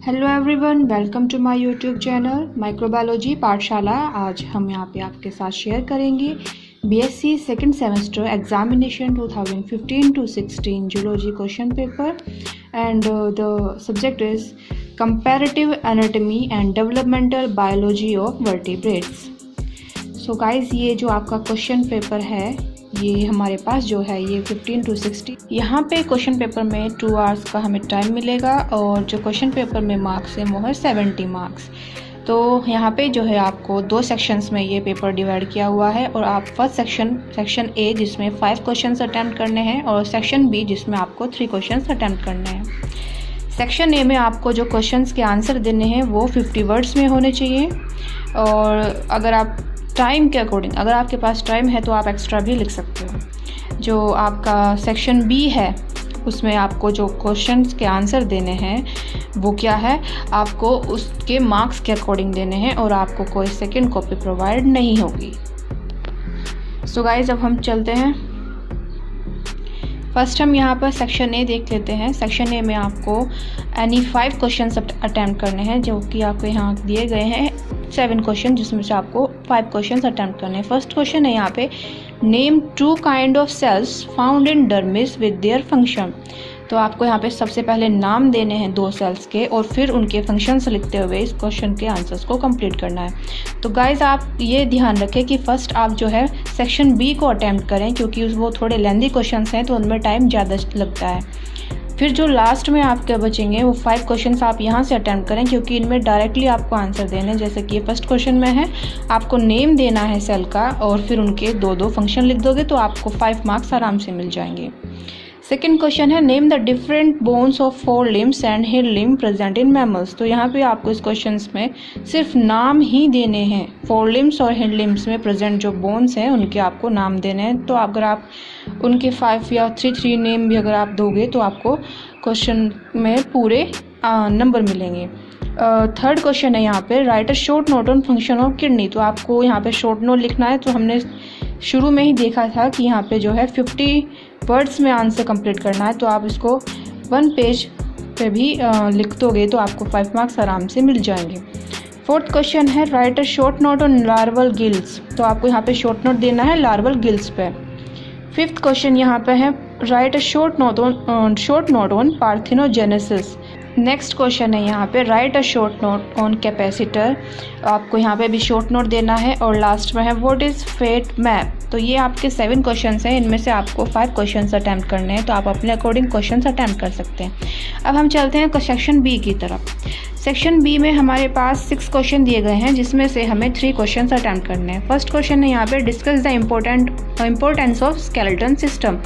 Hello everyone, welcome to my YouTube channel microbiology Pathshala. आज हम यहाँ पे आपके साथ शेयर करेंगे BSc second semester examination 2015 to 16 zoology question paper and the subject is comparative anatomy and developmental biology of vertebrates. So guys, ये जो आपका क्वेश्चन पेपर है ये हमारे पास जो है ये 15 टू 16 यहाँ पे क्वेश्चन पेपर में 2 आवर्स का हमें टाइम मिलेगा और जो क्वेश्चन पेपर में मार्क्स है वो है 70 मार्क्स। तो यहाँ पे जो है आपको 2 सेक्शंस में ये पेपर डिवाइड किया हुआ है और आप फर्स्ट सेक्शन ए जिसमें 5 क्वेश्चंस अटैम्प्ट करने हैं और सेक्शन बी जिसमें आपको 3 क्वेश्चंस अटैम्प्ट करने हैं। सेक्शन ए में आपको जो क्वेश्चंस के आंसर देने हैं वो 50 वर्ड्स में होने चाहिए और अगर आप टाइम के अकॉर्डिंग अगर आपके पास टाइम है तो आप एक्स्ट्रा भी लिख सकते हो। जो आपका सेक्शन बी है उसमें आपको जो क्वेश्चंस के आंसर देने हैं वो क्या है, आपको उसके मार्क्स के अकॉर्डिंग देने हैं और आपको कोई सेकंड कॉपी प्रोवाइड नहीं होगी। सो गाइस, अब हम चलते हैं। फर्स्ट हम यहाँ पर सेक्शन ए देख लेते हैं। सेक्शन ए में आपको एनी 5 क्वेश्चंस अटैम्प्ट करने हैं जो कि आपको यहाँ दिए गए हैं 7 क्वेश्चन, जिसमें से आपको 5 क्वेश्चंस अटैम्प्ट करने हैं। फर्स्ट क्वेश्चन है यहाँ पे, name 2 kind of cells found in dermis with their function. तो आपको यहाँ पे सबसे पहले नाम देने हैं 2 सेल्स के और फिर उनके फंक्शंस लिखते हुए इस क्वेश्चन के आंसर्स को कंप्लीट करना है। तो गाइज, आप ये ध्यान रखें कि फर्स्ट आप जो है सेक्शन बी को अटैम्प्ट करें क्योंकि वो थोड़े लेंदी क्वेश्चंस हैं तो उनमें टाइम ज़्यादा लगता है। फिर जो लास्ट में आपके बचेंगे वो 5 क्वेश्चंस आप यहाँ से अटैम्प्ट करें क्योंकि इनमें डायरेक्टली आपको आंसर देने हैं। जैसे कि ये फर्स्ट क्वेश्चन में है, आपको नेम देना है सेल का और फिर उनके 2-2 फंक्शन लिख दोगे तो आपको 5 मार्क्स आराम से मिल जाएंगे। सेकेंड क्वेश्चन है, name the different bones of 4 limbs and hind limb present in mammals. तो यहाँ पे आपको इस क्वेश्चन में सिर्फ नाम ही देने हैं। 4 लिम्स और हिंड लिम्स में प्रेजेंट जो बोन्स हैं उनके आपको नाम देने हैं। तो अगर आप उनके 5 या 3 नेम भी अगर आप दोगे तो आपको क्वेश्चन में पूरे नंबर मिलेंगे। थर्ड क्वेश्चन है यहाँ पे, right a short note on function of kidney. तो आपको यहाँ पे शॉर्ट नोट लिखना है। तो हमने शुरू में ही देखा था कि यहाँ पे जो है 50 वर्ड्स में आंसर कंप्लीट करना है। तो आप इसको 1 पेज पे भी लिख दोगे तो आपको 5 मार्क्स आराम से मिल जाएंगे। फोर्थ क्वेश्चन है, right a short note on larval gills. तो आपको यहाँ पे शॉर्ट नोट देना है लार्वल गिल्स पे। फिफ्थ क्वेश्चन यहाँ पे है, right a short note on parthenogenesis. Next question है यहाँ पे, right a short note on capacitor. आपको यहाँ पे भी शॉर्ट नोट देना है। और लास्ट में है, व्हाट इज़ फेट मैप। तो ये आपके 7 क्वेश्चंस हैं, इनमें से आपको 5 क्वेश्चंस अटैम्प्ट करने हैं। तो आप अपने अकॉर्डिंग क्वेश्चंस अटैम्प्ट कर सकते हैं। अब हम चलते हैं सेक्शन बी की तरफ। सेक्शन बी में हमारे पास 6 क्वेश्चन दिए गए हैं जिसमें से हमें 3 क्वेश्चंस अटैम्प्ट करने हैं। फर्स्ट क्वेश्चन है यहाँ पे, discuss the importance of skeleton system.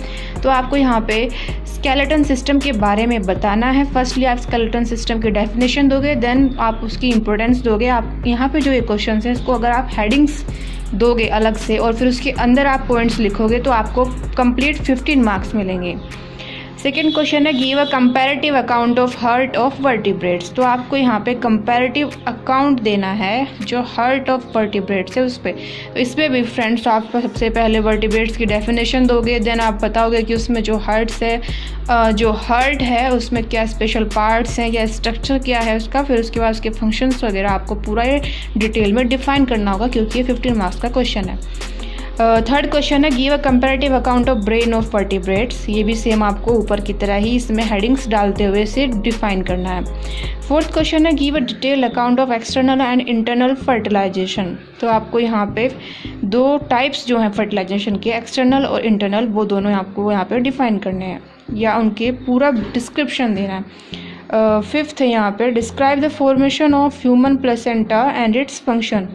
तो आपको यहाँ पे स्केलेटन सिस्टम के बारे में बताना है। फर्स्टली आप स्केलेटन सिस्टम की डेफिनेशन दोगे, देन आप उसकी इंपॉर्टेंस दोगे। आप यहाँ पे जो ये क्वेश्चन है इसको अगर आप हेडिंग्स दोगे अलग से और फिर उसके अंदर आप पॉइंट्स लिखोगे तो आपको कंप्लीट 15 मार्क्स मिलेंगे। सेकेंड क्वेश्चन है, give a comparative account of heart of vertebrates. तो आपको यहाँ पे कंपैरेटिव अकाउंट देना है जो हार्ट ऑफ वर्टिब्रेट्स है उस पर। तो इसमें भी फ्रेंड्स आप सबसे पहले वर्टिब्रेट्स की डेफिनेशन दोगे, देन आप बताओगे कि उसमें जो हार्ट है उसमें क्या स्पेशल पार्ट्स हैं या स्ट्रक्चर क्या है उसका। फिर उसके बाद उसके फंक्शंस वगैरह आपको पूरा डिटेल में डिफाइन करना होगा क्योंकि ये 15 मार्क्स का क्वेश्चन है। थर्ड क्वेश्चन है, give a comparative account of brain of vertebrates. ये भी सेम आपको ऊपर की तरह ही इसमें हेडिंग्स डालते हुए इसे डिफाइन करना है। फोर्थ क्वेश्चन है, give a detail account of external and internal fertilisation. तो आपको यहाँ पे 2 टाइप्स जो हैं फर्टिलाइजेशन के, एक्सटर्नल और इंटरनल, वो दोनों आपको यहाँ पे डिफाइन करने हैं या उनके पूरा डिस्क्रिप्शन देना है। फिफ्थ है यहाँ पे, describe the formation of human placenta and its function.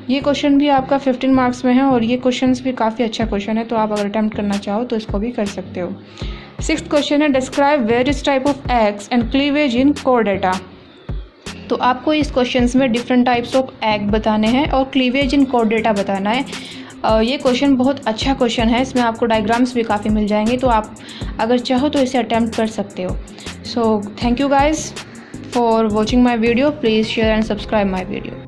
ये क्वेश्चन भी आपका 15 मार्क्स में है और ये क्वेश्चन भी काफ़ी अच्छा क्वेश्चन है। तो आप अगर अटैम्प्ट करना चाहो तो इसको भी कर सकते हो। सिक्स्थ क्वेश्चन है, describe various type of eggs and cleavage in chordata. तो आपको इस क्वेश्चन में डिफरेंट टाइप्स ऑफ एग बताने हैं और क्लीवेज इन कोरडेटा बताना है। ये क्वेश्चन बहुत अच्छा क्वेश्चन है, इसमें आपको डायग्राम्स भी काफ़ी मिल जाएंगे। तो आप अगर चाहो तो इसे अटैम्प्ट कर सकते हो। So thank you guys for watching my video. Please share and subscribe my video.